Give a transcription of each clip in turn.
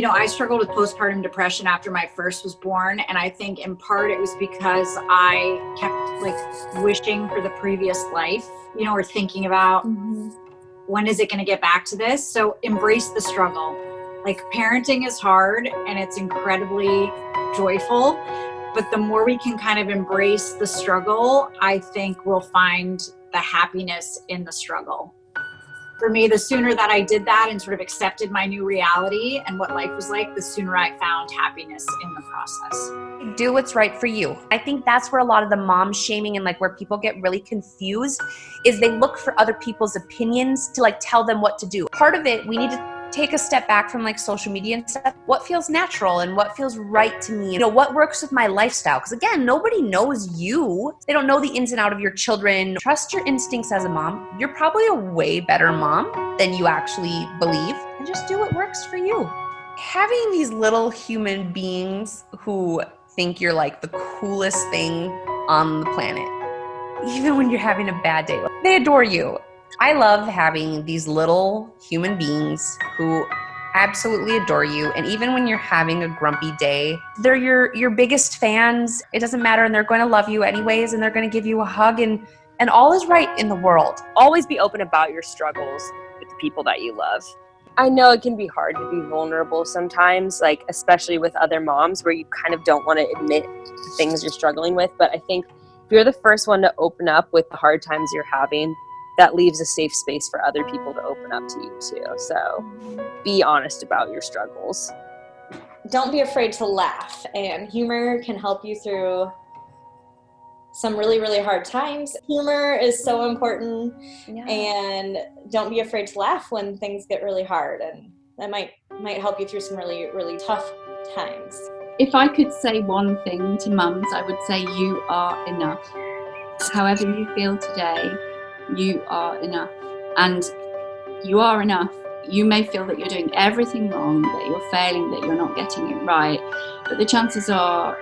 I struggled with postpartum depression after my first was born. And I think in part it was because I kept like wishing for the previous life, or thinking about when is it going to get back to this? So embrace the struggle. Like parenting is hard and it's incredibly joyful, but the more we can kind of embrace the struggle, I think we'll find the happiness in the struggle. For me, the sooner that I did that and sort of accepted my new reality and what life was like, the sooner I found happiness in the process. Do what's right for you. I think that's where a lot of the mom shaming and like where people get really confused is they look for other people's opinions to like tell them what to do. Part of it, we need to take a step back from like social media and stuff. What feels natural and what feels right to me? What works with my lifestyle? Because again, nobody knows you. They don't know the ins and out of your children. Trust your instincts as a mom. You're probably a way better mom than you actually believe. And just do what works for you. Having these little human beings who think you're like the coolest thing on the planet, even when you're having a bad day, they adore you. I love having these little human beings who absolutely adore you. And even when you're having a grumpy day, they're your biggest fans. It doesn't matter. And they're going to love you anyways. And they're going to give you a hug and all is right in the world. Always be open about your struggles with the people that you love. I know it can be hard to be vulnerable sometimes, like especially with other moms where you kind of don't want to admit the things you're struggling with. But I think if you're the first one to open up with the hard times you're having, that leaves a safe space for other people to open up to you too. So be honest about your struggles. Don't be afraid to laugh, and humor can help you through some really, really hard times. Humor is so important, and don't be afraid to laugh when things get really hard, and that might help you through some really, really tough times. If I could say one thing to mums, I would say you are enough. However you feel today, you are enough, and you are enough. You may feel that you're doing everything wrong, that you're failing, that you're not getting it right, but the chances are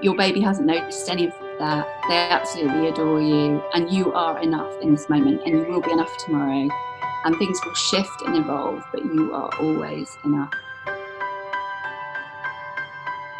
your baby hasn't noticed any of that. They absolutely adore you, and you are enough in this moment, and you will be enough tomorrow, and things will shift and evolve, but you are always enough.